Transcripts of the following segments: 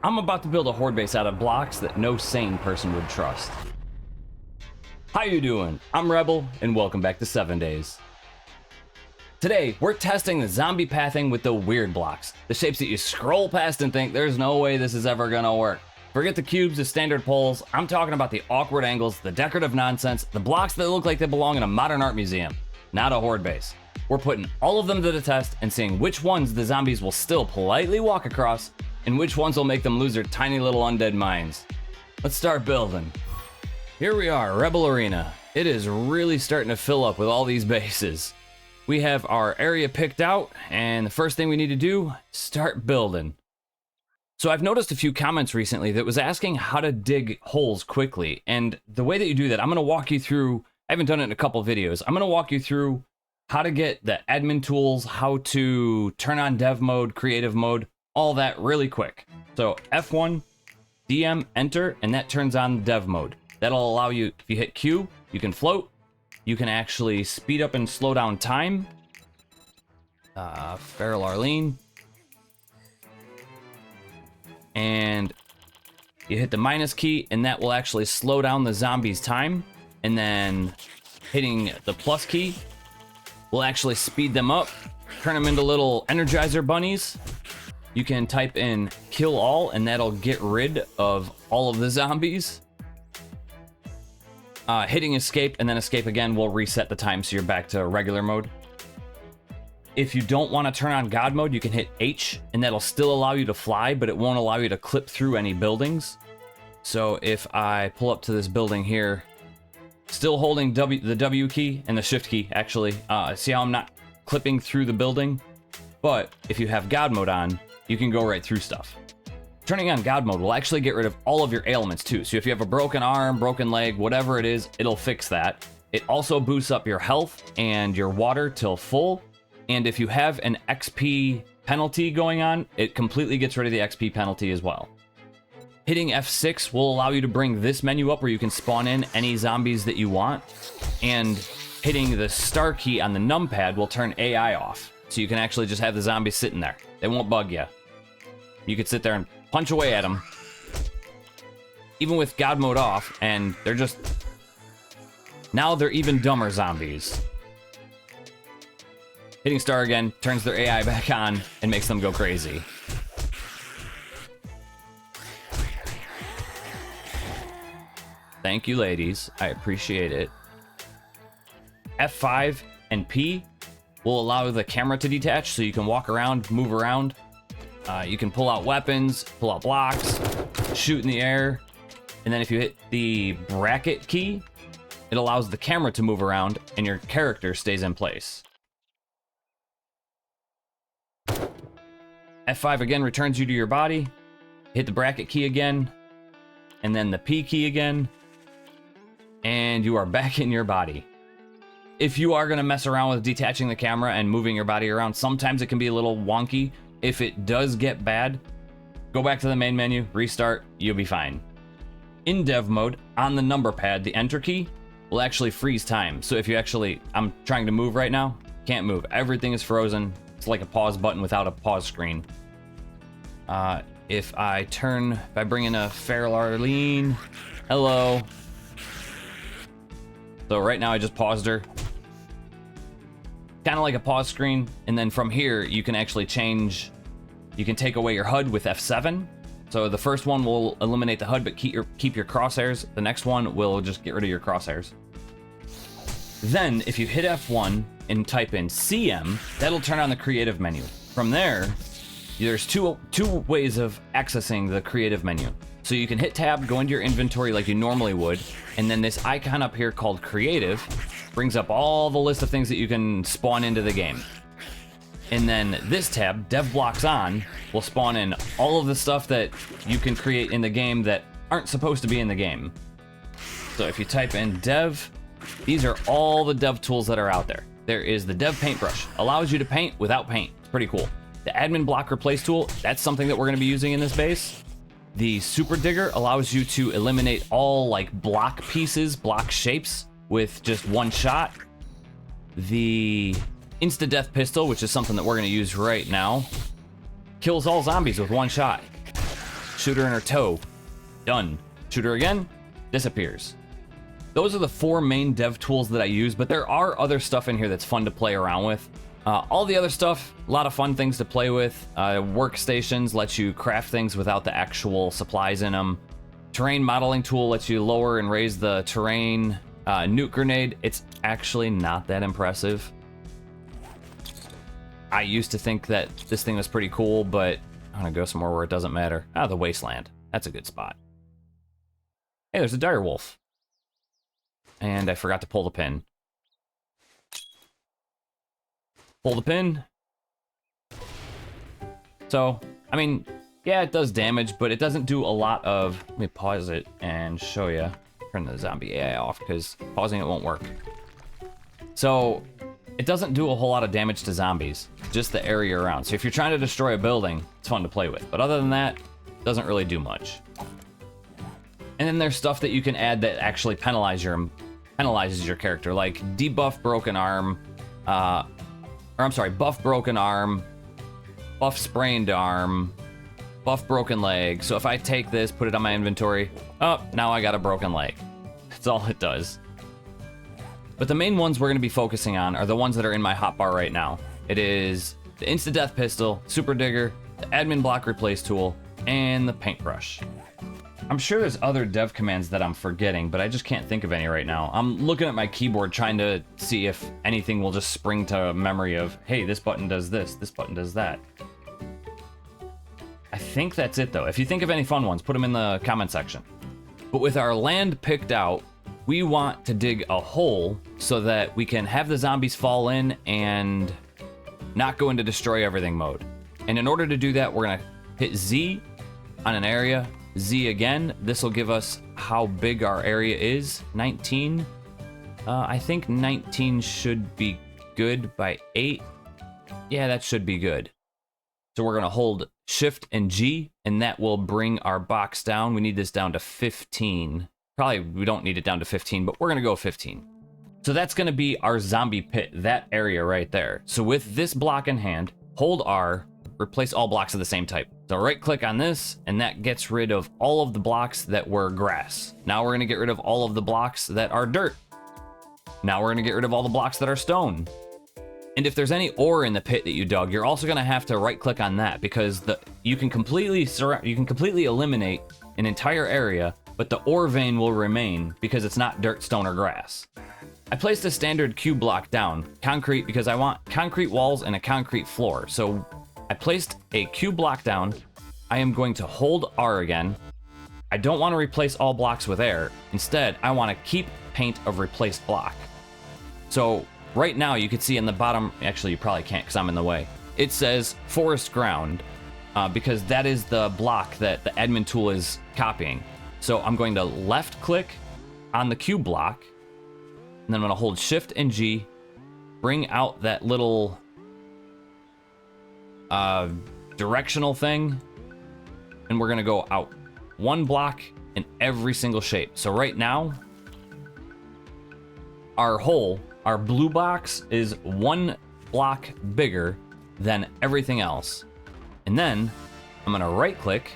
I'm about to build a horde base out of blocks that no sane person would trust. How you doing? I'm Rebel, and welcome back to 7 Days. Today, we're testing the zombie pathing with the weird blocks, the shapes that you scroll past and think there's no way this is ever gonna work. Forget the cubes, the standard poles, I'm talking about the awkward angles, the decorative nonsense, the blocks that look like they belong in a modern art museum, not a horde base. We're putting all of them to the test and seeing which ones the zombies will still politely walk across and which ones will make them lose their tiny little undead minds. Let's start building. Here we are, Rebel Arena. It is really starting to fill up with all these bases. We have our area picked out, and the first thing we need to do, start building. So I've noticed a few comments recently that was asking how to dig holes quickly, and the way that you do that, I'm gonna walk you through, I haven't done it in a couple videos, I'm gonna walk you through how to get the admin tools, how to turn on dev mode, creative mode, all that really quick. So F1, DM, enter, and that turns on dev mode. That'll allow you, if you hit Q, you can float, you can actually speed up and slow down time. Feral Arlene. And you hit the minus key, and that will actually slow down the zombies' time. And then hitting the plus key will actually speed them up, turn them into little Energizer bunnies. You can type in Killall, and that'll get rid of all of the zombies. Hitting escape and then escape again will reset the time so you're back to regular mode. If you don't want to turn on God mode, you can hit H, and that'll still allow you to fly, but it won't allow you to clip through any buildings. So if I pull up to this building here, still holding the W key and the shift key, actually, see how I'm not clipping through the building? But if you have God mode on, you can go right through stuff. Turning on God mode will actually get rid of all of your ailments too. So if you have a broken arm, broken leg, whatever it is, it'll fix that. It also boosts up your health and your water till full. And if you have an XP penalty going on, it completely gets rid of the XP penalty as well. Hitting F6 will allow you to bring this menu up where you can spawn in any zombies that you want. And hitting the star key on the NumPad will turn AI off. So you can actually just have the zombies sitting there. They won't bug you. You could sit there and punch away at them, even with God mode off, and they're just... now they're even dumber zombies. Hitting star again turns their AI back on and makes them go crazy. Thank you, ladies. I appreciate it. F5 and P will allow the camera to detach so you can walk around, move around. You can pull out weapons, pull out blocks, shoot in the air. And then if you hit the bracket key, it allows the camera to move around and your character stays in place. F5 again returns you to your body. Hit the bracket key again, and then the P key again, and you are back in your body. If you are going to mess around with detaching the camera and moving your body around, sometimes it can be a little wonky. If it does get bad, go back to the main menu, restart, you'll be fine. In dev mode, on the number pad, the enter key will actually freeze time. So if you actually, I'm trying to move right now, can't move. Everything is frozen. It's like a pause button without a pause screen. If I bring in a Feral Arlene, hello. So right now I just paused her. Kind of like a pause screen, and then from here you can actually change, you can take away your HUD with F7. So the first one will eliminate the HUD but keep your crosshairs. The next one will just get rid of your crosshairs. Then if you hit F1 and type in CM, that'll turn on the creative menu. From there, there's two ways of accessing the creative menu. So you can hit tab, go into your inventory like you normally would, and then this icon up here called creative brings up all the list of things that you can spawn into the game. And then this tab, dev blocks on, will spawn in all of the stuff that you can create in the game that aren't supposed to be in the game. So if you type in dev, these are all the dev tools that are out there. There is the dev paintbrush, allows you to paint without paint. It's pretty cool. The admin block replace tool, that's something that we're going to be using in this base. The super digger allows you to eliminate all like block pieces, block shapes with just one shot. The insta-death pistol, which is something that we're going to use right now, kills all zombies with one shot. Shoot her in her toe. Done. Shoot her again. Disappears. Those are the 4 main dev tools that I use, but there are other stuff in here that's fun to play around with. All the other stuff, a lot of fun things to play with. Workstations lets you craft things without the actual supplies in them. Terrain modeling tool lets you lower and raise the terrain. Nuke grenade, it's actually not that impressive. I used to think that this thing was pretty cool, but I'm gonna go somewhere where it doesn't matter. The wasteland. That's a good spot. Hey, there's a dire wolf. And I forgot to pull the pin. Pull the pin. So, I mean, yeah, it does damage, but it doesn't do a lot of... Let me pause it and show you. Turn the zombie AI off, because pausing it won't work. So, it doesn't do a whole lot of damage to zombies, just the area around. So if you're trying to destroy a building, it's fun to play with. But other than that, it doesn't really do much. And then there's stuff that you can add that actually penalizes your character, like debuff broken arm, buff broken arm, buff sprained arm, buff broken leg. So if I take this, put it on my inventory, now I got a broken leg. That's all it does. But the main ones we're going to be focusing on are the ones that are in my hotbar right now. It is the Insta-Death Pistol, Super Digger, the Admin Block Replace Tool, and the Paintbrush. I'm sure there's other dev commands that I'm forgetting, but I just can't think of any right now. I'm looking at my keyboard trying to see if anything will just spring to memory of, hey, this button does this button does that. I think that's it though. If you think of any fun ones, put them in the comment section. But with our land picked out, we want to dig a hole so that we can have the zombies fall in and not go into destroy everything mode. And in order to do that, we're gonna hit Z on an area, Z again. This will give us how big our area is, 19. I think 19 should be good by 8. Yeah, that should be good. So we're gonna hold Shift and G, and that will bring our box down. We need this down to 15. Probably we don't need it down to 15, but we're gonna go 15. So that's gonna be our zombie pit, that area right there. So with this block in hand, hold R, replace all blocks of the same type. So right click on this, and that gets rid of all of the blocks that were grass. Now we're gonna get rid of all of the blocks that are dirt. Now we're gonna get rid of all the blocks that are stone. And if there's any ore in the pit that you dug, you're also gonna have to right click on that, because you can completely eliminate an entire area, but the ore vein will remain because it's not dirt, stone, or grass. I placed a standard cube block down, concrete, because I want concrete walls and a concrete floor. So I placed a cube block down. I am going to hold R again. I don't want to replace all blocks with air. Instead, I want to keep paint of replaced block. So right now you can see in the bottom, actually you probably can't because I'm in the way, it says forest ground, because that is the block that the admin tool is copying. So I'm going to left click on the cube block, and then I'm gonna hold Shift and G, bring out that little directional thing, and we're gonna go out one block in every single shape. So right now, our hole, our blue box, is one block bigger than everything else. And then I'm gonna right click,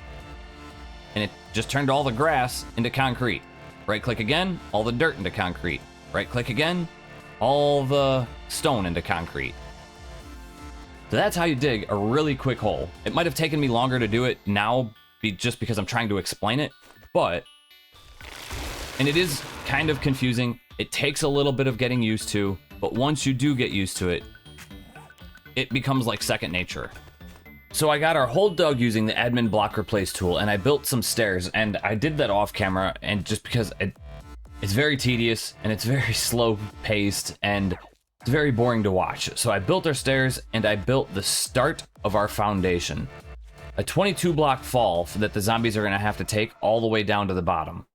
and it just turned all the grass into concrete. Right click again, all the dirt into concrete. Right click again, all the stone into concrete. So that's how you dig a really quick hole. It might have taken me longer to do it now just because I'm trying to explain it, and it is kind of confusing. It takes a little bit of getting used to, but once you do get used to it, it becomes like second nature. So I got our hole dug using the admin block replace tool, and I built some stairs, and I did that off camera, and just because it's very tedious and it's very slow paced and it's very boring to watch. So I built our stairs, and I built the start of our foundation. A 22 block fall that the zombies are gonna have to take all the way down to the bottom.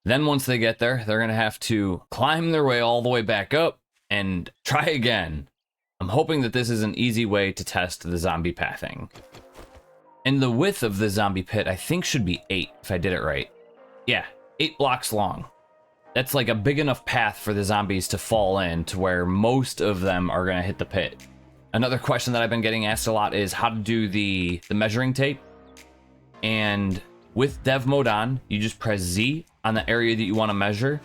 Then once they get there, they're gonna have to climb their way all the way back up and try again. I'm hoping that this is an easy way to test the zombie pathing. And the width of the zombie pit, I think, should be 8, if I did it right. Yeah, 8 blocks long. That's like a big enough path for the zombies to fall in to where most of them are gonna hit the pit. Another question that I've been getting asked a lot is how to do the measuring tape. And with dev mode on, you just press Z on the area that you want to measure,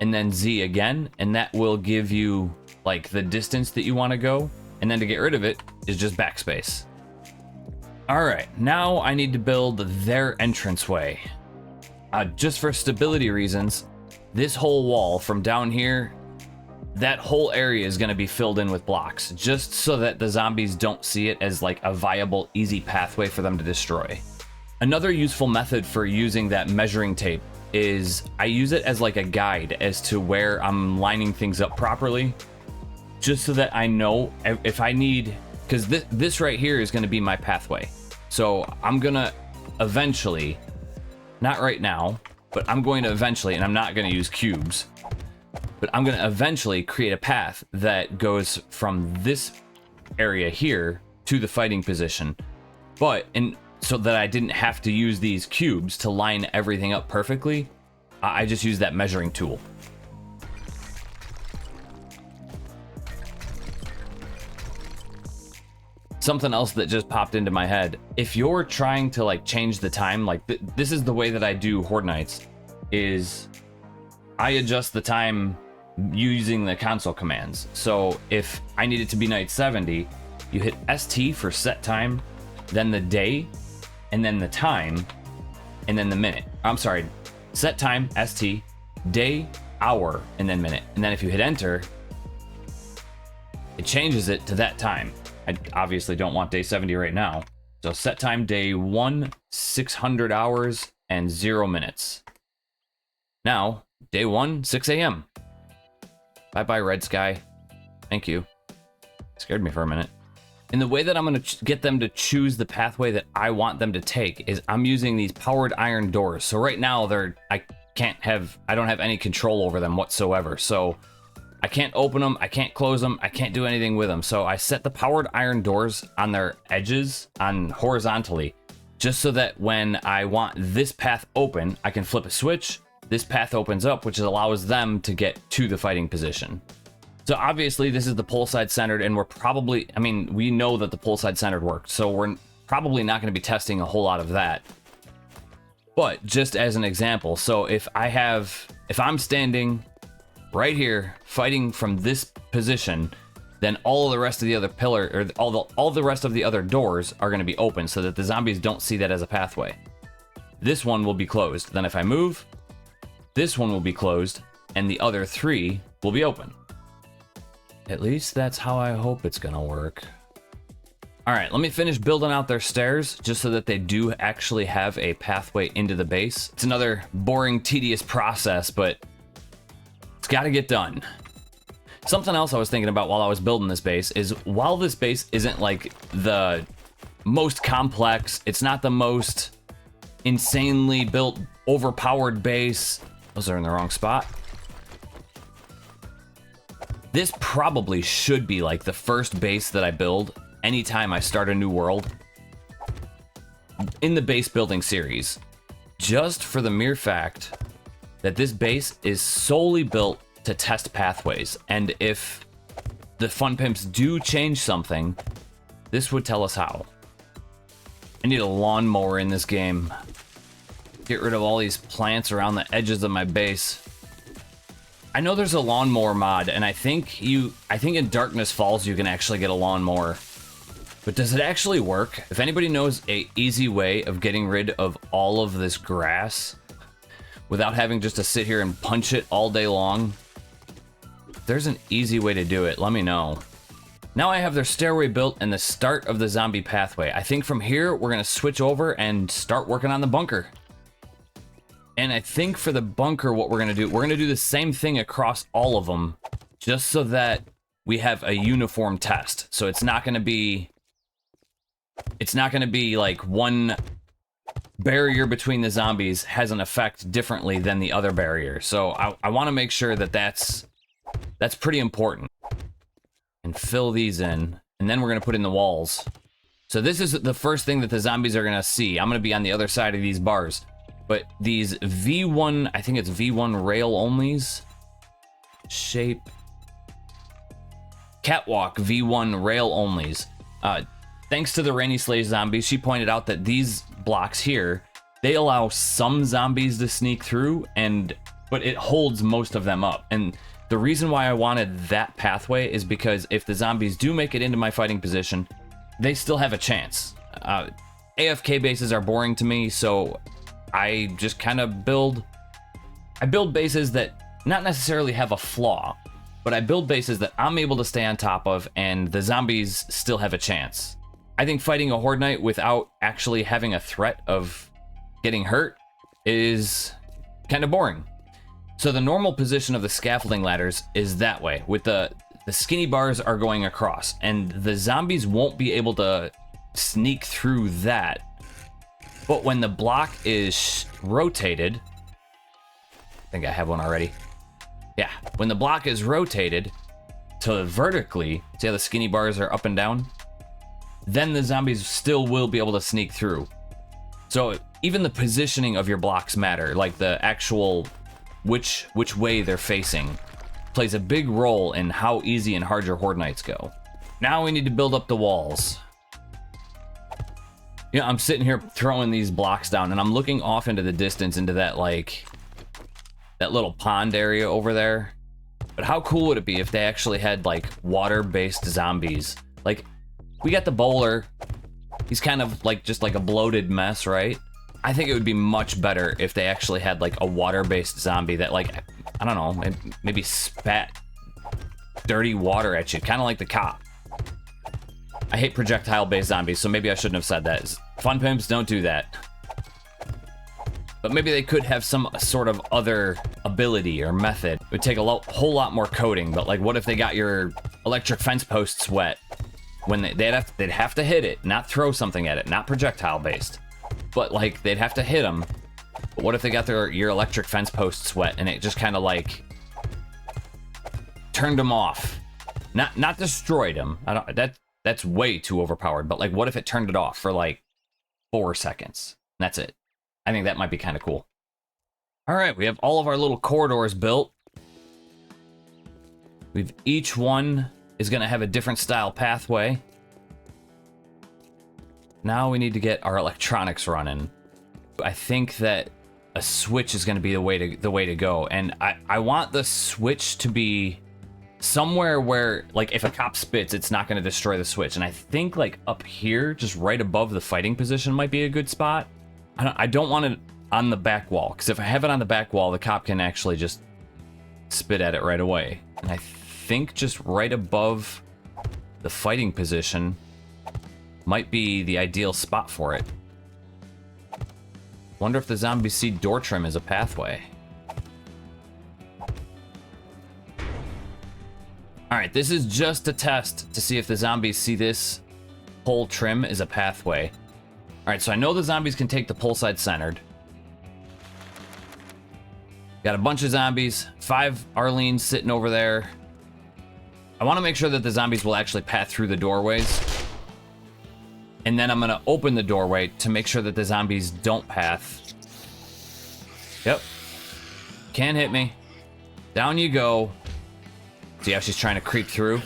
and then Z again, and that will give you like the distance that you want to go. And then to get rid of it is just backspace. All right, now I need to build their entranceway. Just for stability reasons, this whole wall from down here, that whole area is going to be filled in with blocks, just so that the zombies don't see it as like a viable, easy pathway for them to destroy. Another useful method for using that measuring tape is I use it as like a guide as to where I'm lining things up properly, just so that I know if I need, because this right here is going to be my pathway. So I'm going to eventually, not right now, but I'm going to eventually, and I'm not going to use cubes, but I'm going to eventually create a path that goes from this area here to the fighting position. But so that I didn't have to use these cubes to line everything up perfectly, I just use that measuring tool. Something else that just popped into my head. If you're trying to like change the time, like this is the way that I do Horde Nights, is I adjust the time using the console commands. So if I need it to be night 70, you hit ST for set time, then the day, and then the time, and then the minute. I'm sorry, set time, ST, day, hour, and then minute. And then if you hit enter, it changes it to that time. I obviously don't want day 70 right now. So set time day 1, 600 hours and 0 minutes. Now, day 1, 6 a.m. Bye-bye, red sky. Thank you. Scared me for a minute. And the way that I'm going to get them to choose the pathway that I want them to take is I'm using these powered iron doors. So right now I don't have any control over them whatsoever. So I can't open them, I can't close them, I can't do anything with them. So I set the powered iron doors on their edges horizontally, just so that when I want this path open, I can flip a switch, this path opens up, which allows them to get to the fighting position. So obviously this is the pole side centered, and we know that the pole side centered worked, so we're probably not going to be testing a whole lot of that. But just as an example, so if I'm standing right here fighting from this position, then all the rest of the other all the rest of the other doors are going to be open so that the zombies don't see that as a pathway. This one will be closed. Then if I move, this one will be closed and the other 3 will be open. At least that's how I hope it's gonna work. All right, let me finish building out their stairs just so that they do actually have a pathway into the base. It's another boring, tedious process, but it's got to get done. Something else I was thinking about while I was building this base is, while this base isn't like the most complex, it's not the most insanely built, overpowered base. Those are in the wrong spot. This probably should be like the first base that I build anytime I start a new world in the base building series, just for the mere fact that this base is solely built to test pathways, and if the Fun Pimps do change something, this would tell us how. I need a lawnmower in this game. Get rid of all these plants around the edges of my base. I know there's a lawnmower mod, and I think in Darkness Falls you can actually get a lawnmower. But does it actually work? If anybody knows an easy way of getting rid of all of this grass without having just to sit here and punch it all day long, if there's an easy way to do it, let me know. Now I have their stairway built and the start of the zombie pathway. I think from here we're gonna switch over and start working on the bunker. And I think for the bunker, what we're gonna do the same thing across all of them, just so that we have a uniform test. So it's not gonna be like one barrier between the zombies has an effect differently than the other barrier. So I want to make sure that that's pretty important. And fill these in, and then we're gonna put in the walls. So this is the first thing that the zombies are gonna see. I'm gonna be on the other side of these bars. But these V1, I think it's V1 rail onlys. Shape. Catwalk V1 rail onlys. Thanks to the Rainy Slay Zombies, she pointed out that these blocks here they allow some zombies to sneak through, but it holds most of them up. And the reason why I wanted that pathway is because if the zombies do make it into my fighting position, they still have a chance. AFK bases are boring to me, so I just kind of build bases that not necessarily have a flaw, but I build bases that I'm able to stay on top of and the zombies still have a chance. I think fighting a Horde Knight without actually having a threat of getting hurt is kind of boring. So the normal position of the scaffolding ladders is that way, with the skinny bars are going across, and the zombies won't be able to sneak through that. But when the block is rotated, I think I have one already. Yeah, when the block is rotated to vertically, see how the skinny bars are up and down? Then the zombies still will be able to sneak through. So even the positioning of your blocks matter, like the actual which way they're facing plays a big role in how easy and hard your Horde Knights go. Now we need to build up the walls. You know, I'm sitting here throwing these blocks down and I'm looking off into the distance into that that little pond area over there. But how cool would it be if they actually had like water-based zombies? Like, we got the bowler. He's kind of like just like a bloated mess, right? I think it would be much better if they actually had like a water-based zombie that, like, I don't know, maybe spat dirty water at you, kind of like the cop. I hate projectile-based zombies, so maybe I shouldn't have said that. Fun pimps, don't do that. But maybe they could have some sort of other ability or method. It would take a whole lot more coding, but like, what if they got your electric fence posts wet? When they'd have to hit it, not throw something at it, not projectile-based. But like, they'd have to hit them. But what if they got your electric fence posts wet and it just kind of like turned them off? Not destroyed them. That's way too overpowered. But like, what if it turned it off for like 4 seconds? That's it. I think that might be kind of cool. All right, we have all of our little corridors built. Each one is going to have a different style pathway. Now we need to get our electronics running. I think that a switch is going to be the way to go, and I want the switch to be somewhere where, like, if a cop spits, it's not going to destroy the switch. And I think like up here, just right above the fighting position, might be a good spot. I don't want it on the back wall, because if I have it on the back wall, the cop can actually just spit at it right away. And I think just right above the fighting position might be the ideal spot for it. Wonder if the zombies see door trim as a pathway. Alright, this is just a test to see if the zombies see this pole trim as a pathway. Alright, so I know the zombies can take the pole side centered. Got a bunch of zombies, 5 Arlenes sitting over there. I want to make sure that the zombies will actually path through the doorways. And then I'm going to open the doorway to make sure that the zombies don't path. Yep. Can't hit me. Down you go. See how she's trying to creep through?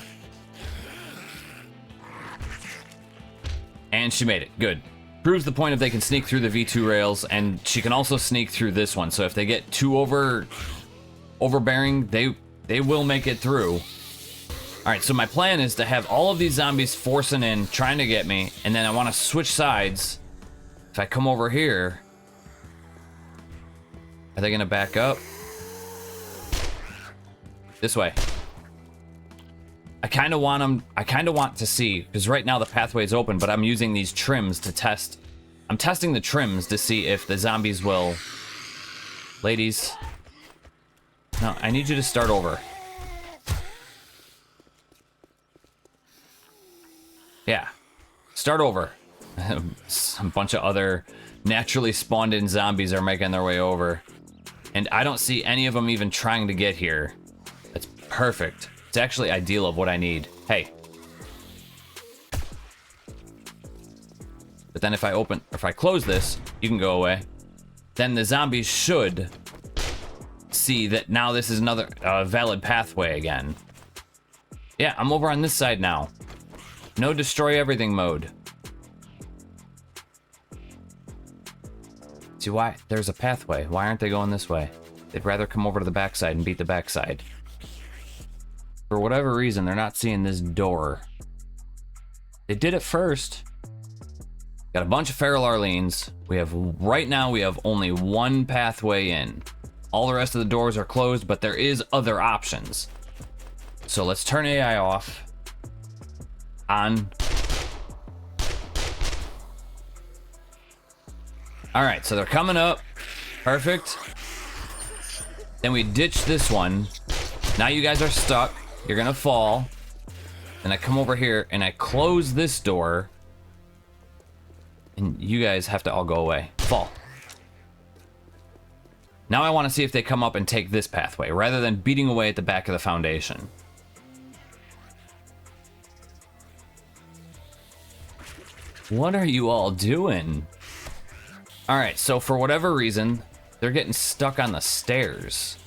And she made it. Good. Proves the point if they can sneak through the V2 rails, and she can also sneak through this one. So if they get too overbearing, they will make it through. Alright, so my plan is to have all of these zombies forcing in, trying to get me, and then I want to switch sides. If I come over here, are they going to back up? This way. I kind of want to see, because right now the pathway is open, but I'm using these trims to test. I'm testing the trims to see if the zombies will... Ladies. No, I need you to start over. Yeah. Start over. A bunch of other naturally spawned in zombies are making their way over. And I don't see any of them even trying to get here. That's perfect. It's actually ideal of what I need. Hey. But then if I close this, you can go away. Then the zombies should see that now this is another valid pathway again. Yeah, I'm over on this side now. No destroy everything mode. See why? There's a pathway. Why aren't they going this way? They'd rather come over to the backside and beat the backside. For whatever reason, they're not seeing this door. They did it first. Got a bunch of feral Arlenes. Right now we have only one pathway in. All the rest of the doors are closed, but there is other options. So let's turn AI off. On. All right, so they're coming up. Perfect. Then we ditch this one. Now you guys are stuck. You're gonna fall. And I come over here and I close this door. And you guys have to all go away. Fall. Now I want to see if they come up and take this pathway, rather than beating away at the back of the foundation. What are you all doing? Alright, so for whatever reason, they're getting stuck on the stairs.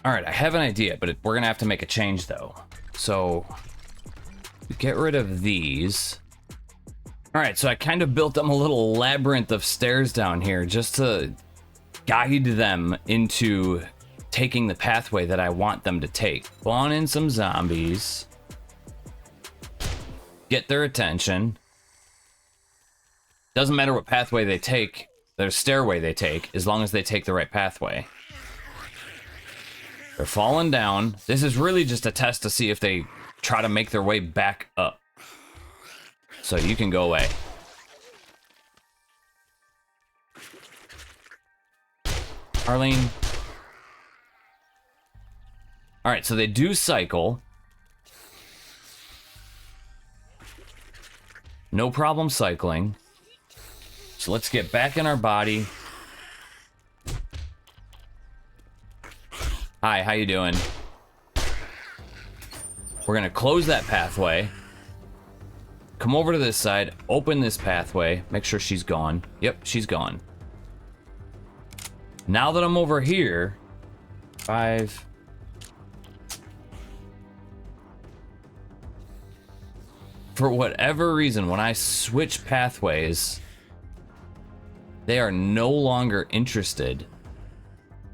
Alright, I have an idea, but we're gonna have to make a change though. So, get rid of these. Alright, so I kind of built them a little labyrinth of stairs down here just to guide them into taking the pathway that I want them to take. Spawn in some zombies. Get their attention. Doesn't matter what pathway they take, their stairway they take, as long as they take the right pathway. They're falling down. This is really just a test to see if they try to make their way back up. So you can go away. Arlene. Alright, so they do cycle. No problem cycling. So let's get back in our body. Hi, how you doing? We're gonna close that pathway. Come over to this side, open this pathway, make sure she's gone. Yep, she's gone. Now that I'm over here, 5. For whatever reason, when I switch pathways, they are no longer interested.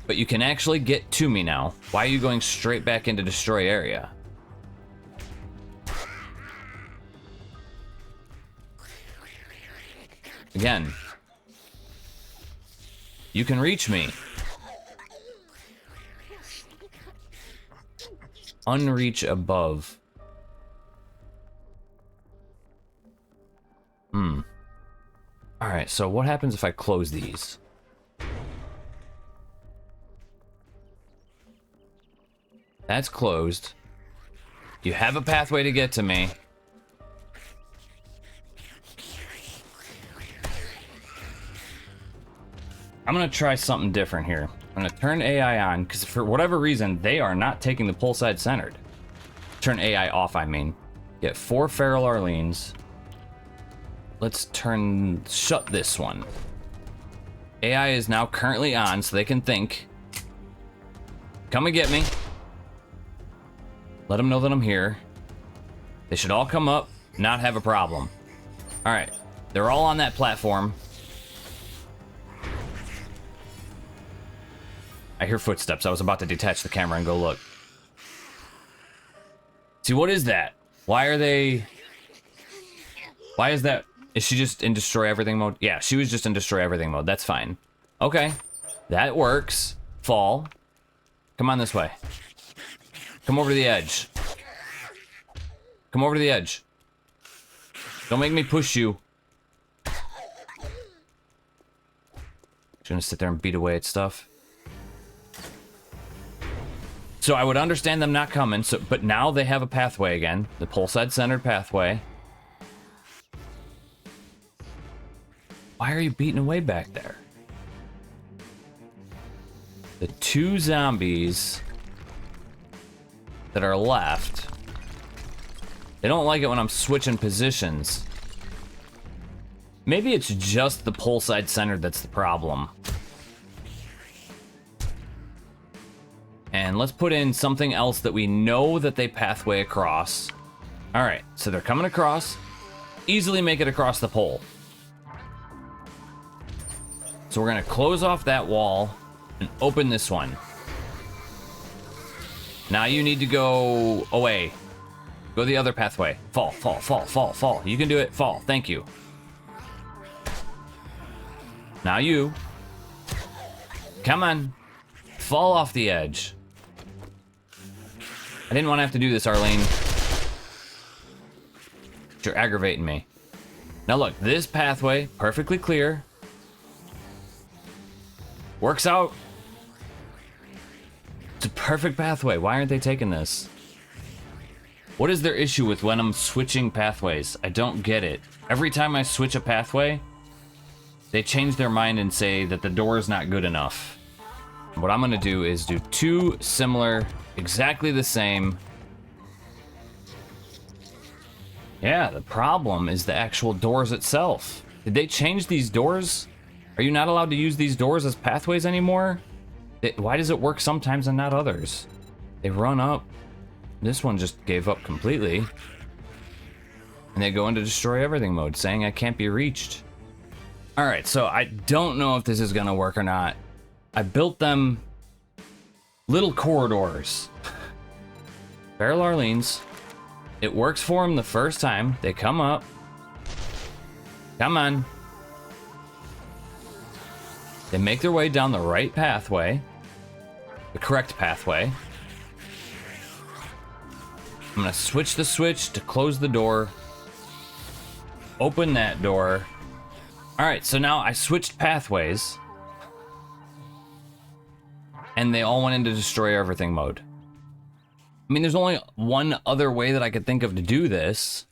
But you can actually get to me now. Why are you going straight back into destroy area? Again, you can reach me. Unreach above. Alright, so what happens if I close these? That's closed. You have a pathway to get to me. I'm gonna try something different here. I'm gonna turn AI on, because for whatever reason, they are not taking the pull side centered. Turn AI off, I mean. Get 4 feral Arlenes. Let's shut this one. AI is now currently on, so they can think. Come and get me. Let them know that I'm here. They should all come up, not have a problem. Alright, they're all on that platform. I hear footsteps. I was about to detach the camera and go look. See, what is that? Why are they... Why is that... Is she just in destroy everything mode? Yeah, she was just in destroy everything mode. That's fine. Okay. That works. Fall. Come on this way. Come over to the edge. Come over to the edge. Don't make me push you. She's gonna sit there and beat away at stuff. So I would understand them not coming, but now they have a pathway again. The pole side centered pathway. Why are you beating away back there? The 2 zombies that are left, they don't like it when I'm switching positions. Maybe it's just the pole side centered that's the problem. And let's put in something else that we know that they pathway across. All right, so they're coming across. Easily make it across the pole. So we're gonna close off that wall and open this one. Now you need to go away. Go the other pathway. Fall, fall, fall, fall, fall. You can do it. Fall. Thank you. Now you. Come on. Fall off the edge. I didn't want to have to do this, Arlene. You're aggravating me. Now look, this pathway, perfectly clear. Works out. It's a perfect pathway. Why aren't they taking this? What is their issue with when I'm switching pathways? I don't get it. Every time I switch a pathway, they change their mind and say that the door is not good enough. What I'm gonna do is do two similar, exactly the same. Yeah, the problem is the actual doors itself. Did they change these doors? Are you not allowed to use these doors as pathways anymore? Why does it work sometimes and not others? They run up. This one just gave up completely. And they go into destroy everything mode, saying I can't be reached. All right, so I don't know if this is gonna work or not. I built them little corridors. Feral Arlene's. It works for them the first time. They come up. Come on. They make their way down the right pathway. The correct pathway. I'm gonna switch the switch to close the door. Open that door. All right, so now I switched pathways. And they all went into destroy everything mode. I mean, there's only one other way that I could think of to do this.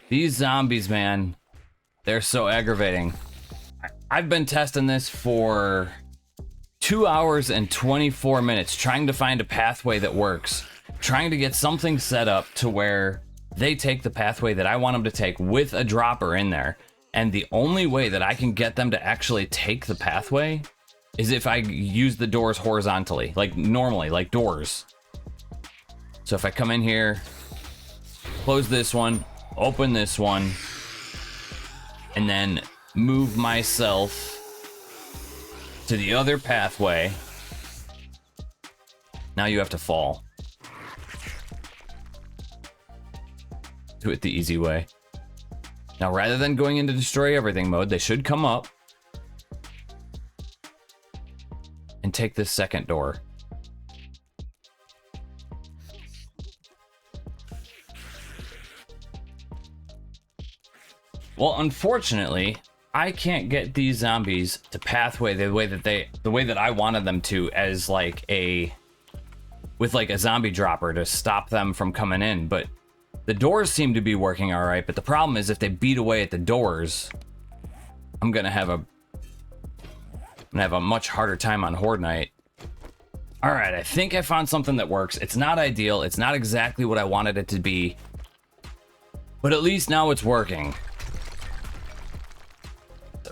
These zombies, man, they're so aggravating. I've been testing this for 2 hours and 24 minutes trying to find a pathway that works, trying to get something set up to where they take the pathway that I want them to take with a dropper in there. And the only way that I can get them to actually take the pathway is if I use the doors horizontally, like normally, like doors. So if I come in here, close this one, open this one, and then move myself to the other pathway. Now you have to fall. Do it the easy way. Now rather than going into destroy everything mode, they should come up and take this second door. Well, unfortunately, I can't get these zombies to pathway the way that I wanted them to, as like with like a zombie dropper to stop them from coming in. But the doors seem to be working all right. But the problem is if they beat away at the doors, I'm gonna have a much harder time on Horde night. All right, I think I found something that works. It's not ideal. It's not exactly what I wanted it to be, but at least now it's working.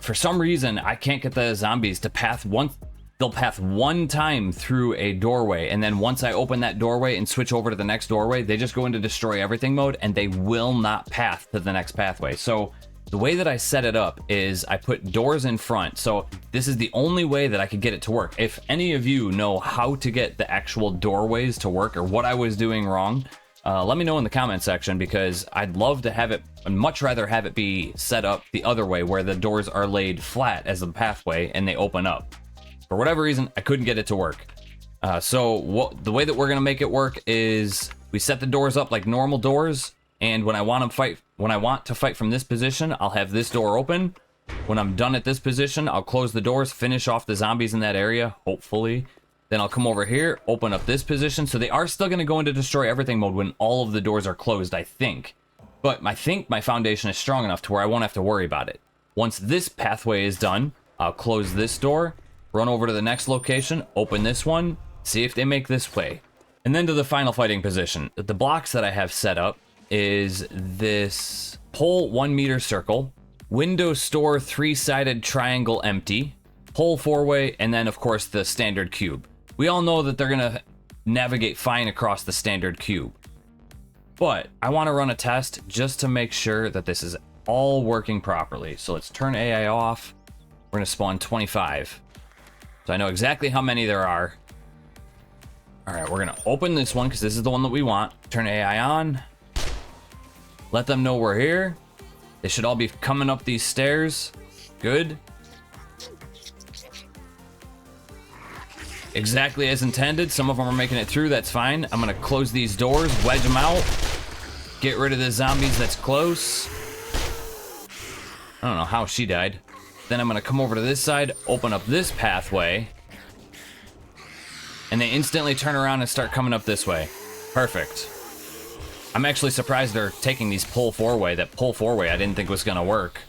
For some reason, I can't get the zombies to path once. They'll path one time through a doorway, and then once I open that doorway and switch over to the next doorway, they just go into destroy everything mode, and they will not path to the next pathway. So the way that I set it up is I put doors in front. So this is the only way that I could get it to work. If any of you know how to get the actual doorways to work or what I was doing wrong, let me know in the comment section, because I'd love to have it, I'd much rather have it be set up the other way where the doors are laid flat as the pathway and they open up. For whatever reason, I couldn't get it to work. So the way that we're gonna make it work is we set the doors up like normal doors, and when I want to fight from this position, I'll have this door open. When I'm done at this position, I'll close the doors, finish off the zombies in that area, hopefully. Then I'll come over here, open up this position. So they are still going to go into destroy everything mode when all of the doors are closed, I think. But I think my foundation is strong enough to where I won't have to worry about it. Once this pathway is done, I'll close this door, run over to the next location, open this one, see if they make this way. And then to the final fighting position. The blocks that I have set up is this pole 1 meter circle, window store 3-sided triangle empty, pole 4-way, and then of course the standard cube. We all know that they're gonna navigate fine across the standard cube. But I wanna run a test just to make sure that this is all working properly. So let's turn AI off. We're gonna spawn 25. So I know exactly how many there are. All right, we're gonna open this one because this is the one that we want. Turn AI on. Let them know we're here. They should all be coming up these stairs. Good. Exactly as intended. Some of them are making it through, that's fine. I'm gonna close these doors, wedge them out. Get rid of the zombies that's close. I don't know how she died. Then I'm gonna come over to this side, open up this pathway. And they instantly turn around and start coming up this way. Perfect. I'm actually surprised they're taking these pull four-way. That pull four-way I didn't think was gonna work.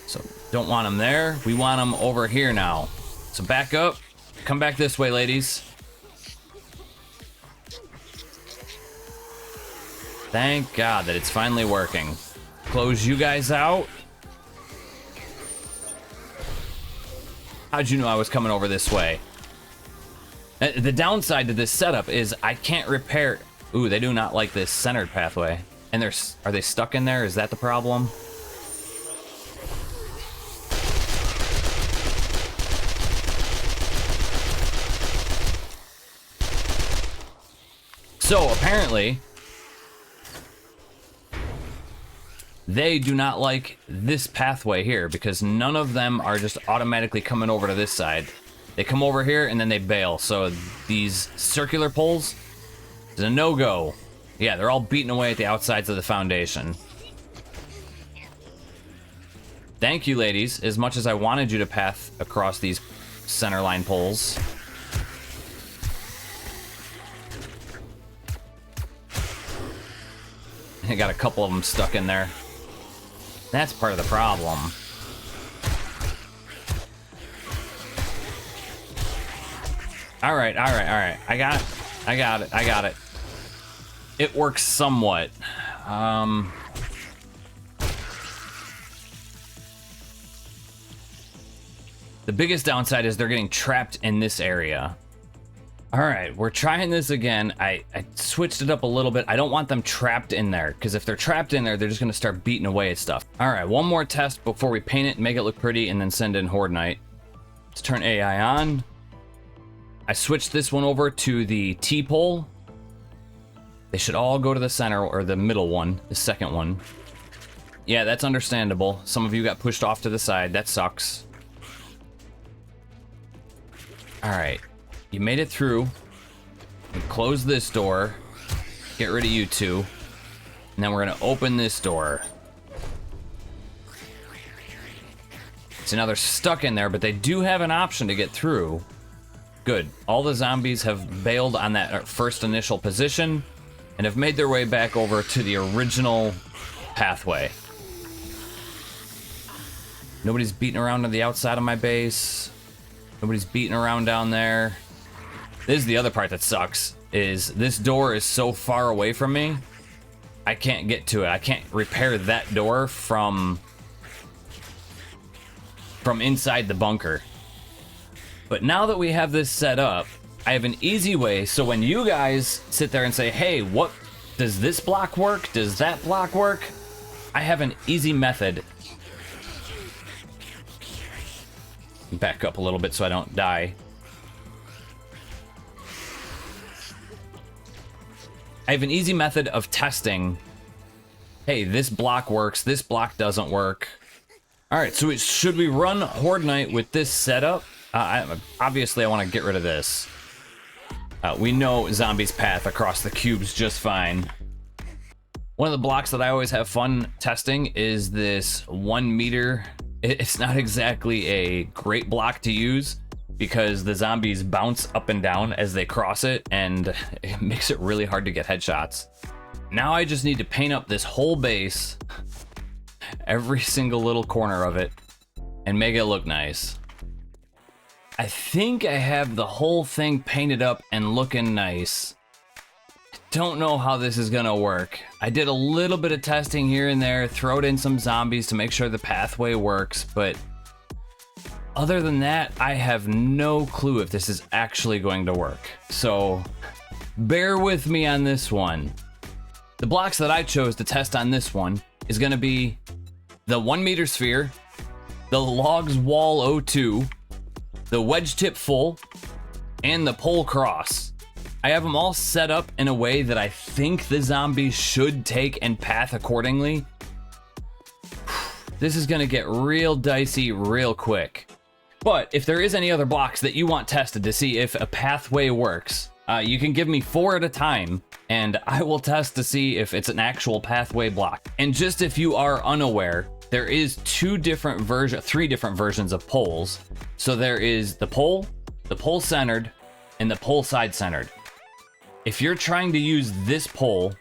So don't want them there. We want them over here now. So back up. Come back this way, ladies. Thank God that it's finally working. Close you guys out. How'd you know I was coming over this way? The downside to this setup is I can't repair. Ooh, they do not like this centered pathway. And are they stuck in there? Is that the problem? So apparently, they do not like this pathway here because none of them are just automatically coming over to this side. They come over here and then they bail. So these circular poles is a no-go. Yeah, they're all beating away at the outsides of the foundation. Thank you, ladies. As much as I wanted you to path across these center line poles. I got a couple of them stuck in there. That's part of the problem. All right. I got it. It works somewhat. The biggest downside is they're getting trapped in this area. All right, we're trying this again. I switched it up a little bit. I don't want them trapped in there, because if they're trapped in there, they're just gonna start beating away at stuff. All right, one more test before we paint it and make it look pretty and then send in Horde Night. Let's turn AI on. I switched this one over to the T-pole. They should all go to the center, or the middle one, the second one. Yeah, that's understandable. Some of you got pushed off to the side. That sucks. All right. You made it through. We close this door. Get rid of you two. And then we're gonna open this door. So now they're stuck in there, but they do have an option to get through. Good. All the zombies have bailed on that first initial position and have made their way back over to the original pathway. Nobody's beating around on the outside of my base. Nobody's beating around down there. This is the other part that sucks, is this door is so far away from me, I can't get to it. I can't repair that door from inside the bunker. But now that we have this set up, I have an easy way, so when you guys sit there and say, hey, what, does this block work? Does that block work? I have an easy method. Back up a little bit so I don't die. I have an easy method of testing. Hey, this block works, this block doesn't work. All right, so should we run Horde Night with this setup? Obviously, I want to get rid of this. We know zombies path across the cubes just fine. One of the blocks that I always have fun testing is this 1 meter. It's not exactly a great block to use because the zombies bounce up and down as they cross it, and it makes it really hard to get headshots. Now I just need to paint up this whole base, every single little corner of it, and make it look nice. I think I have the whole thing painted up and looking nice. Don't know how this is gonna work. I did a little bit of testing here and there, throwed in some zombies to make sure the pathway works, but other than that, I have no clue if this is actually going to work. So bear with me on this one. The blocks that I chose to test on this one is gonna be the 1 meter sphere, the logs wall O2, the wedge tip full, and the pole cross. I have them all set up in a way that I think the zombies should take and path accordingly. This is gonna get real dicey real quick. But if there is any other blocks that you want tested to see if a pathway works, you can give me 4 at a time, and I will test to see if it's an actual pathway block. And just if you are unaware, there is 3 different versions of poles. So there is the pole centered, and the pole side centered. If you're trying to use this pole,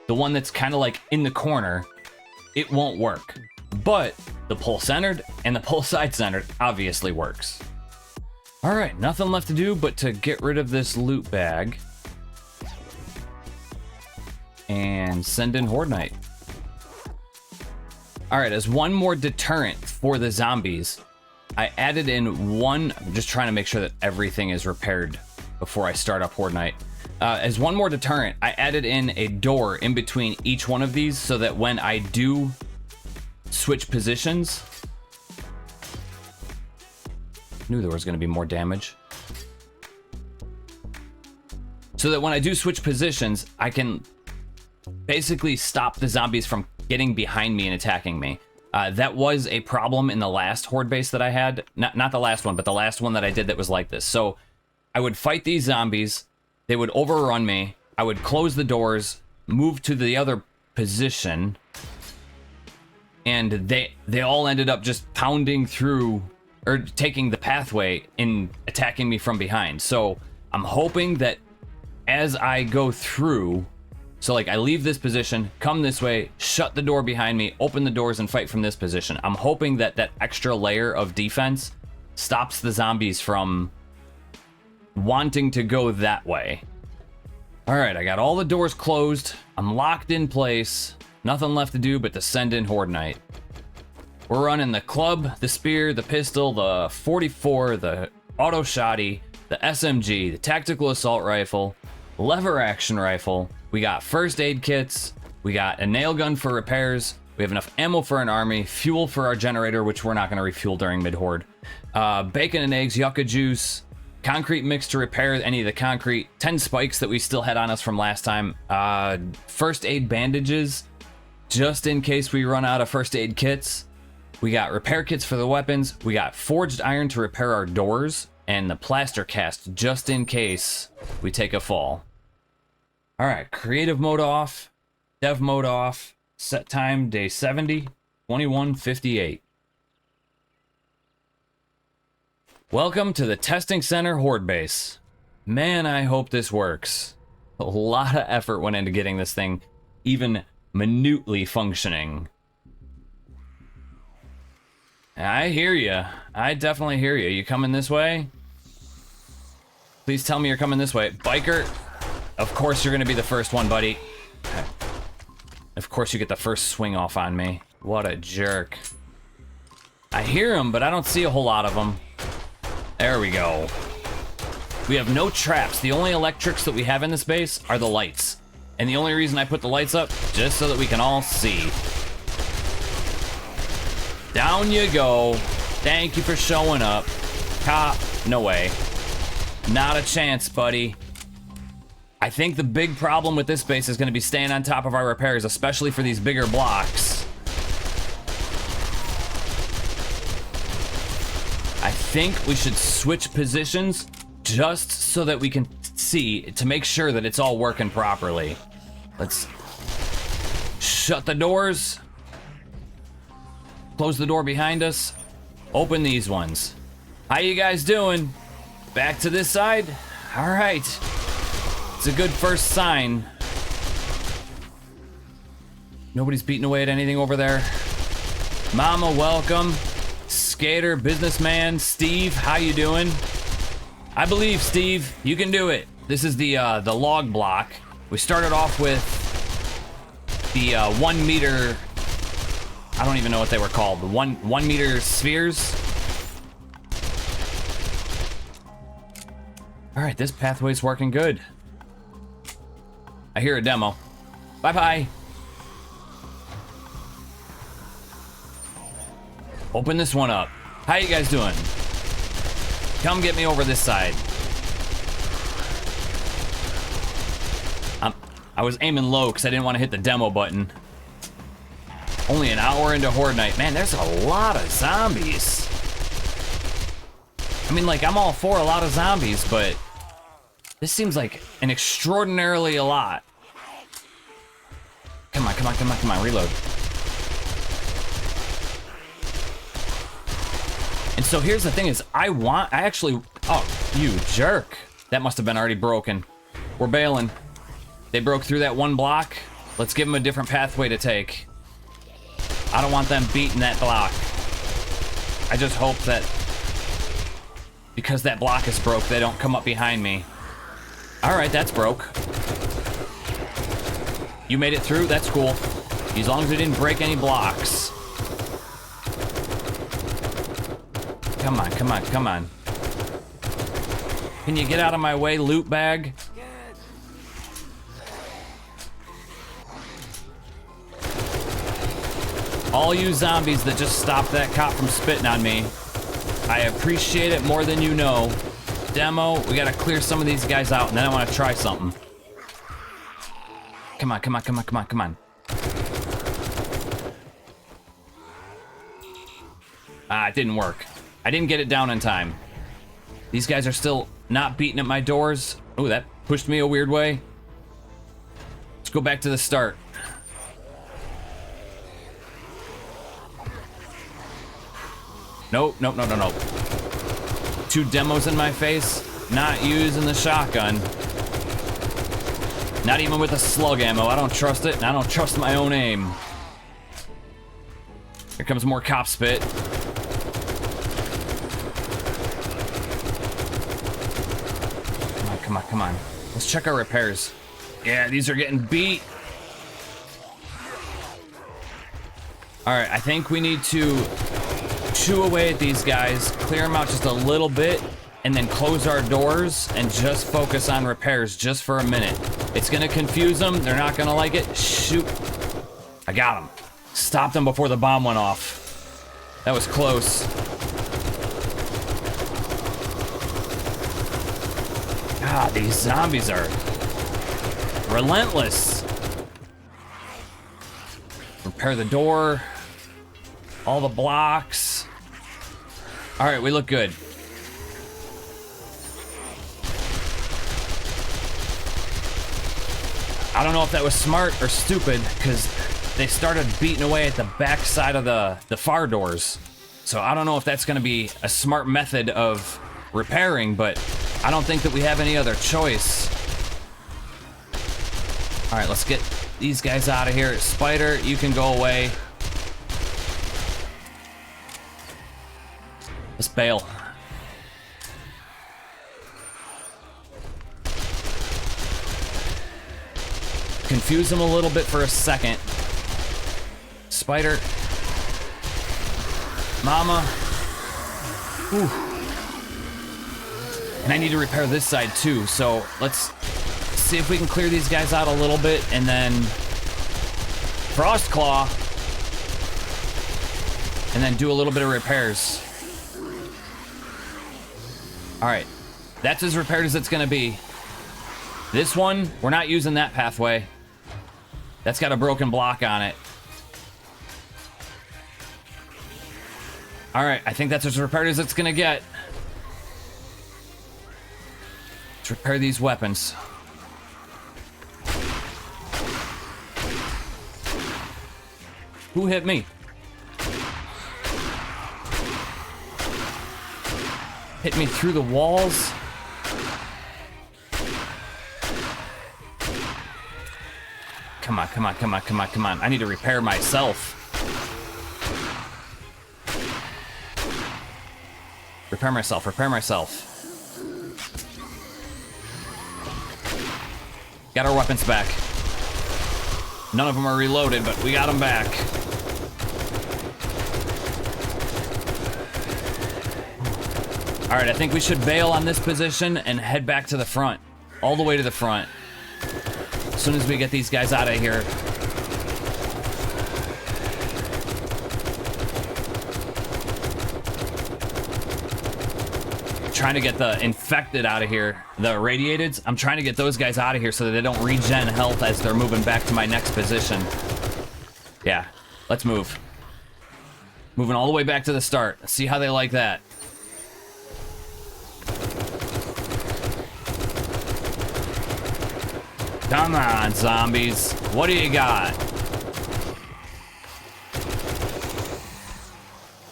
the one that's kind of like in the corner, it won't work. But the pole centered and the pole side centered obviously works. All right, nothing left to do but to get rid of this loot bag and send in Horde Night. All right, as one more deterrent for the zombies, I added in one. I'm just trying to make sure that everything is repaired before I start up Horde Night. As one more deterrent, I added in a door in between each one of these so that when I do switch positions, knew there was going to be more damage. So that when I do switch positions, I can basically stop the zombies from getting behind me and attacking me. That was a problem in the last horde base that I had. Not the last one, but the last one that I did that was like this. So I would fight these zombies, they would overrun me, I would close the doors, move to the other position, and they all ended up just pounding through or taking the pathway and attacking me from behind. So I'm hoping that as I go through, so like I leave this position, come this way, shut the door behind me, open the doors and fight from this position. I'm hoping that that extra layer of defense stops the zombies from wanting to go that way. All right, I got all the doors closed. I'm locked in place. Nothing left to do but to send in Horde Night. We're running the club, the spear, the pistol, the 44, the auto shotty, the SMG, the tactical assault rifle, lever action rifle. We got first aid kits. We got a nail gun for repairs. We have enough ammo for an army, fuel for our generator, which we're not going to refuel during mid-horde. Bacon and eggs, yucca juice, concrete mix to repair any of the concrete, 10 spikes that we still had on us from last time, first aid bandages, just in case we run out of first aid kits. We got repair kits for the weapons. We got forged iron to repair our doors, and the plaster cast just in case we take a fall. All right, creative mode off, dev mode off, set time day 70, 21:58. Welcome to the testing center horde base. Man, I hope this works. A lot of effort went into getting this thing even minutely functioning. I hear you. I definitely hear you. You coming this way? Please tell me you're coming this way. Biker, of course you're gonna be the first one, buddy. Of course you get the first swing off on me. What a jerk. I hear him, but I don't see a whole lot of them. There we go. We have no traps. The only electrics that we have in this base are the lights. And the only reason I put the lights up, just so that we can all see. Down you go. Thank you for showing up. Cop, no way. Not a chance, buddy. I think the big problem with this base is going to be staying on top of our repairs, especially for these bigger blocks. I think we should switch positions just so that we can see, to make sure that it's all working properly. Let's shut the doors. Close the door behind us. Open these ones. How you guys doing? Back to this side? All right. It's a good first sign. Nobody's beating away at anything over there. Mama, welcome. Skater, businessman, Steve, how you doing? I believe, Steve, you can do it. This is the log block. We started off with the 1 meter, I don't even know what they were called, the one meter spheres. All right, this pathway's working good. I hear a demo. Bye-bye. Open this one up. How you guys doing? Come get me over this side. I was aiming low because I didn't want to hit the demo button. Only an hour into Horde Night. Man, there's a lot of zombies. I mean, like, I'm all for a lot of zombies, but this seems like an extraordinarily a lot. Come on, come on, come on, come on, reload. And so here's the thing is, I actually, oh, you jerk. That must have been already broken. We're bailing. They broke through that one block. Let's give them a different pathway to take. I don't want them beating that block. I just hope that because that block is broke, they don't come up behind me. All right, that's broke. You made it through, that's cool. As long as it didn't break any blocks. Come on, come on, come on. Can you get out of my way, loot bag? All you zombies that just stopped that cop from spitting on me, I appreciate it more than you know. Demo, we gotta clear some of these guys out, and then I wanna try something. Come on, come on, come on, come on, come on. Ah, it didn't work. I didn't get it down in time. These guys are still not beating at my doors. Oh, that pushed me a weird way. Let's go back to the start. Nope, nope, no, no, no. 2 demos in my face. Not using the shotgun. Not even with a slug ammo. I don't trust it, and I don't trust my own aim. Here comes more cop spit. Come on, come on, come on. Let's check our repairs. Yeah, these are getting beat. All right, I think we need to chew away at these guys, clear them out just a little bit, and then close our doors and just focus on repairs just for a minute. It's gonna confuse them. They're not gonna like it. Shoot. I got them. Stopped them before the bomb went off. That was close. God, these zombies are relentless. Repair the door. All the blocks. All right, we look good. I don't know if that was smart or stupid because they started beating away at the back side of the far doors. So I don't know if that's going to be a smart method of repairing, but I don't think that we have any other choice. All right, let's get these guys out of here. Spider, you can go away. Let's bail. Confuse them a little bit for a second. Spider. Mama. Whew. And I need to repair this side too, so let's see if we can clear these guys out a little bit, and then Frost Claw, and then do a little bit of repairs. All right, that's as repaired as it's gonna be. This one, we're not using that pathway. That's got a broken block on it. All right, I think that's as repaired as it's gonna get. Let's repair these weapons. Who hit me? Hit me through the walls. Come on, come on, come on, come on, come on. I need to repair myself. Repair myself, repair myself. Got our weapons back. None of them are reloaded, but we got them back. All right, I think we should bail on this position and head back to the front. All the way to the front. As soon as we get these guys out of here. trying to get the infected out of here. The irradiateds, I'm trying to get those guys out of here so that they don't regen health as they're moving back to my next position. Yeah, let's move. Moving all the way back to the start. Let's see how they like that. Come on, zombies. What do you got?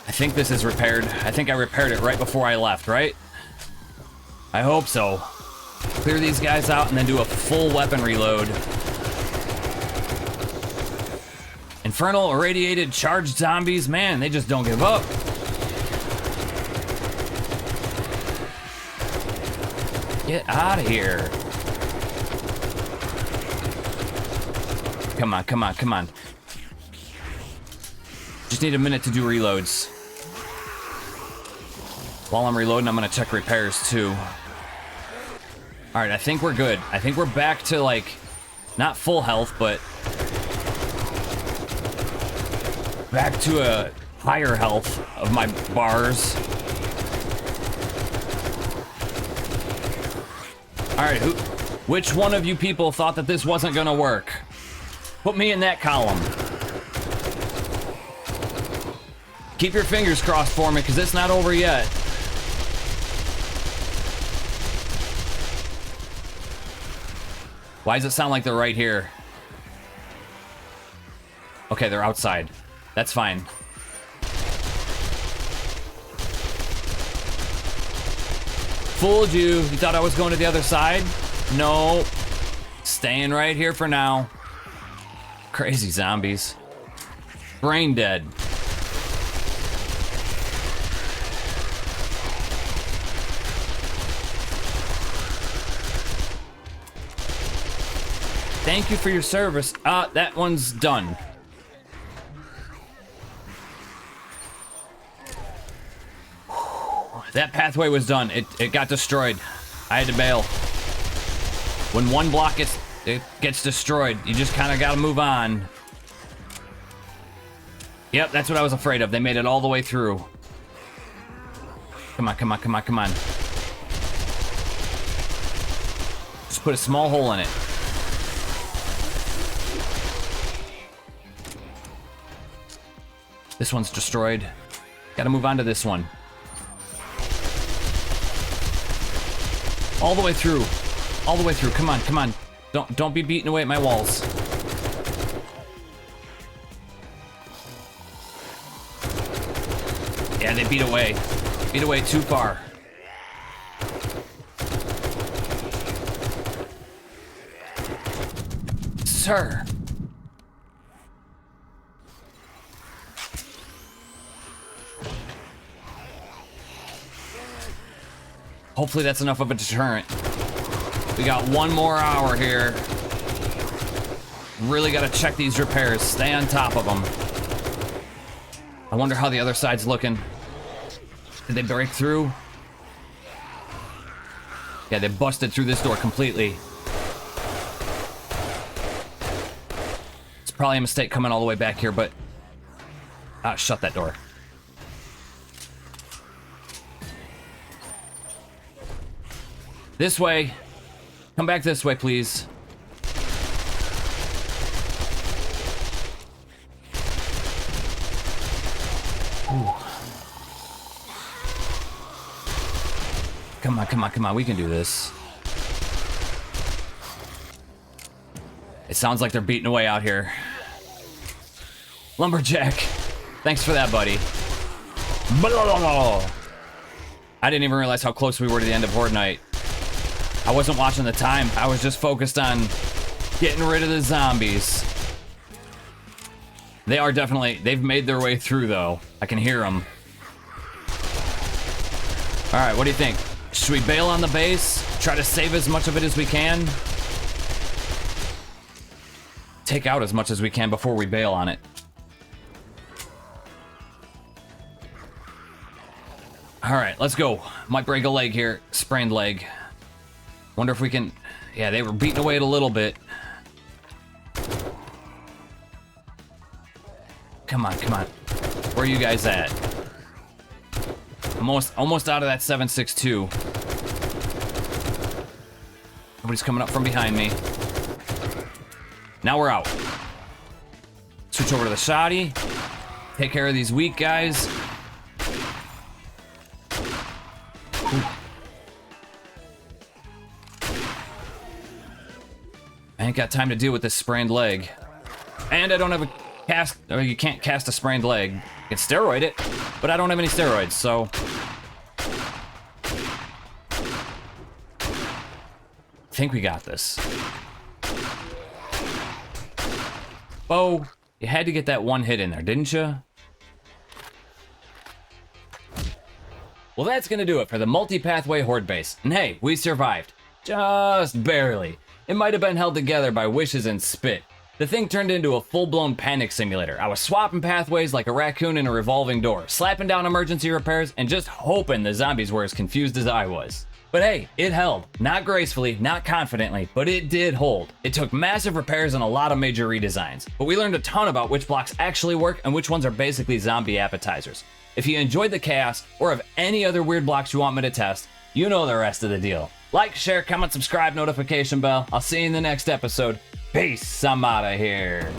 I think this is repaired. I think I repaired it right before I left, right? I hope so. Clear these guys out and then do a full weapon reload. Infernal, irradiated, charged zombies. Man, they just don't give up. Get out of here. Come on, come on, come on. Just need a minute to do reloads. While I'm reloading, I'm gonna check repairs too. All right, I think we're good. I think we're back to like, not full health, but back to a higher health of my bars. All right, which one of you people thought that this wasn't gonna work? Put me in that column. Keep your fingers crossed for me, because it's not over yet. Why does it sound like they're right here? Okay, they're outside. That's fine. Fooled you. You thought I was going to the other side? No. Staying right here for now. Crazy zombies. Brain dead. Thank you for your service. That one's done. That pathway was done. It got destroyed. I had to bail. When one block gets destroyed, you just kind of got to move on. Yep, that's what I was afraid of. They made it all the way through. Come on, come on, come on, come on. Just put a small hole in it. This one's destroyed. Gotta move on to this one. All the way through. All the way through. Come on, come on. Don't be beating away at my walls. Yeah, they beat away. Beat away too far. Sir. Hopefully that's enough of a deterrent. We got one more hour here. Really gotta check these repairs. Stay on top of them. I wonder how the other side's looking. Did they break through? Yeah, they busted through this door completely. It's probably a mistake coming all the way back here, but... shut that door. This way. Come back this way, please. Ooh. Come on, come on, come on. We can do this. It sounds like they're beating away out here. Lumberjack. Thanks for that, buddy. I didn't even realize how close we were to the end of Horde Night. I wasn't watching the time. I was just focused on getting rid of the zombies. They are definitely... They've made their way through, though. I can hear them. All right, what do you think? Should we bail on the base? Try to save as much of it as we can? Take out as much as we can before we bail on it. All right, let's go. Might break a leg here. Sprained leg. Wonder if we can... Yeah, they were beating away at a little bit. Come on, come on. Where are you guys at? Almost out of that 7.62. Nobody's coming up from behind me. Now we're out. Switch over to the shoddy. Take care of these weak guys. Ooh. I ain't got time to deal with this sprained leg. And I don't have a cast. Oh, you can't cast a sprained leg. You can steroid it, but I don't have any steroids, so. I think we got this. Bo, you had to get that one hit in there, didn't you? Well, that's gonna do it for the multi-pathway horde base. And hey, we survived. Just barely. It might have been held together by wishes and spit. The thing turned into a full-blown panic simulator. I was swapping pathways like a raccoon in a revolving door, slapping down emergency repairs, and just hoping the zombies were as confused as I was. But hey, it held. Not gracefully, not confidently, but it did hold. It took massive repairs and a lot of major redesigns, but we learned a ton about which blocks actually work and which ones are basically zombie appetizers. If you enjoyed the chaos, or have any other weird blocks you want me to test, you know the rest of the deal. Like, share, comment, subscribe, notification bell. I'll see you in the next episode. Peace, I'm out of here.